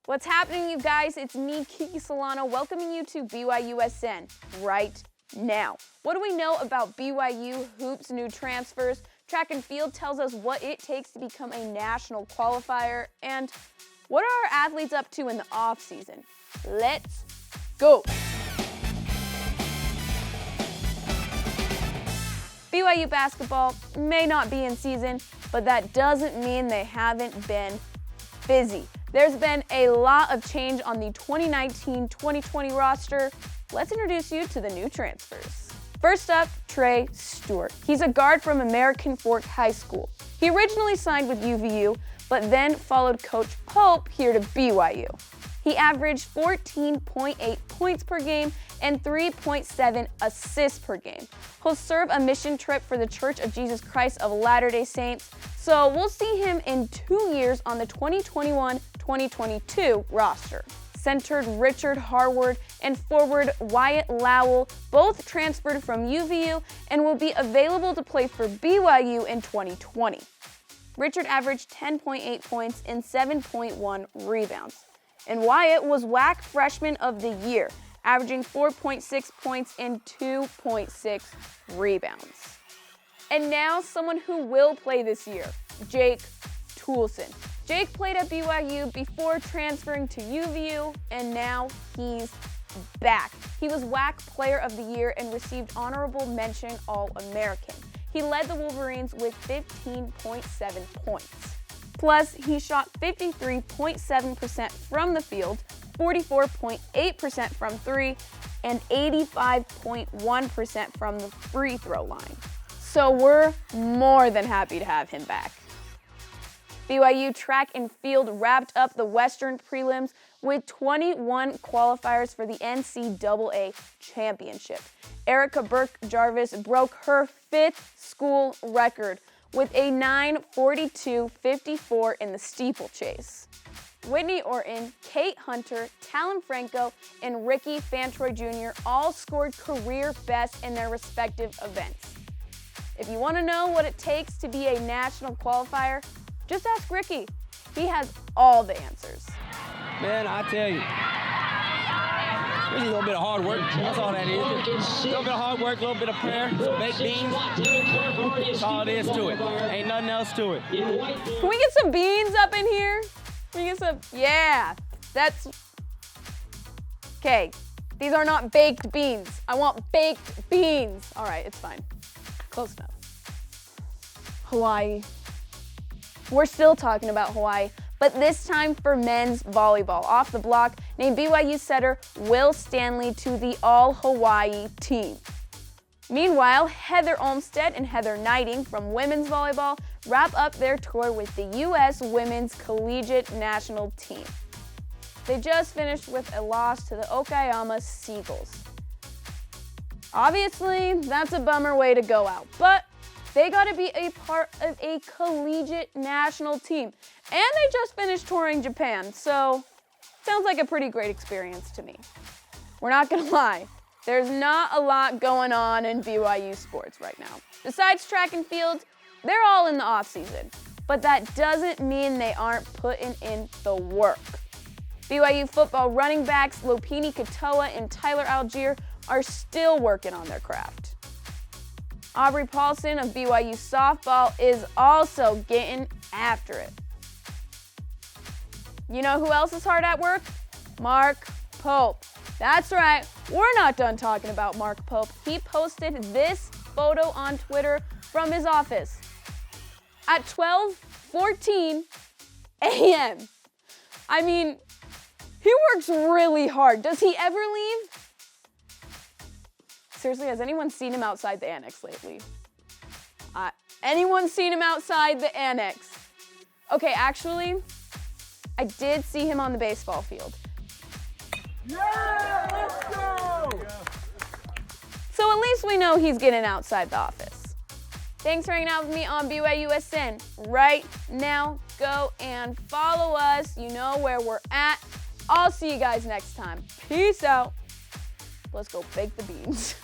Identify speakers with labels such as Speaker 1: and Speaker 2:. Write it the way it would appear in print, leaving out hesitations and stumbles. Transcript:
Speaker 1: What's happening, you guys? It's me, Kiki Solano, welcoming you to BYUSN right now. What do we know about BYU hoops new transfers? Track and field tells us what it takes to become a national qualifier. And what are our athletes up to in the off-season? Let's go. BYU basketball may not be in season, but that doesn't mean they haven't been busy. There's been a lot of change on the 2019-2020 roster. Let's introduce you to the new transfers. First up, Trey Stewart. He's a guard from American Fork High School. He originally signed with UVU, but then followed Coach Pope here to BYU. He averaged 14.8 points per game and 3.7 assists per game. He'll serve a mission trip for the Church of Jesus Christ of Latter-day Saints, so we'll see him in 2 years on the 2021-2022 roster. Center Richard Harward and forward Wyatt Lowell both transferred from UVU and will be available to play for BYU in 2020. Richard averaged 10.8 points and 7.1 rebounds. And Wyatt was WAC Freshman of the Year, averaging 4.6 points and 2.6 rebounds. And now someone who will play this year, Jake Toolson. Jake played at BYU before transferring to UVU, and now he's back. He was WAC Player of the Year and received honorable mention All-American. He led the Wolverines with 15.7 points. Plus, he shot 53.7% from the field, 44.8% from three, and 85.1% from the free throw line. So we're more than happy to have him back. BYU track and field wrapped up the Western prelims with 21 qualifiers for the NCAA Championship. Erica Burke-Jarvis broke her 5th school record with a 9:42.54 in the steeplechase. Whitney Orton, Kate Hunter, Talon Franco, and Ricky Fantroy Jr. all scored career best in their respective events. If you want to know what it takes to be a national qualifier, just ask Ricky. He has all the answers.
Speaker 2: Man, I tell you, this is a little bit of hard work. That's all that is. A little bit of hard work, a little bit of prayer, some baked beans. That's all it is to it. Ain't nothing else to it.
Speaker 1: Can we get some beans up in here? Can we get some? Yeah, that's... Okay, these are not baked beans. I want baked beans. All right, it's fine. Close enough. Hawaii. We're still talking about Hawaii, but this time for men's volleyball. Off the block, named BYU setter Will Stanley to the All-Hawaii team. Meanwhile, Heather Olmstead and Heather Knighting from women's volleyball wrap up their tour with the U.S. Women's Collegiate National Team. They just finished with a loss to the Okayama Seagulls. Obviously, that's a bummer way to go out, but they got to be a part of a collegiate national team. And they just finished touring Japan, so sounds like a pretty great experience to me. We're not gonna lie, there's not a lot going on in BYU sports right now. Besides track and field, they're all in the off-season, but that doesn't mean they aren't putting in the work. BYU football running backs Lopini Katoa and Tyler Algier are still working on their craft. Aubrey Paulson of BYU softball is also getting after it. You know who else is hard at work? Mark Pope. That's right, we're not done talking about Mark Pope. He posted this photo on Twitter from his office at 12:14 a.m. I mean, he works really hard. Does he ever leave? Seriously, has anyone seen him outside the Annex lately? Anyone seen him outside the Annex? Okay, actually, I did see him on the baseball field.
Speaker 3: Yeah, let's go!
Speaker 1: So at least we know he's getting outside the office. Thanks for hanging out with me on BYUSN. Right now, go and follow us. You know where we're at. I'll see you guys next time. Peace out. Let's go bake the beans.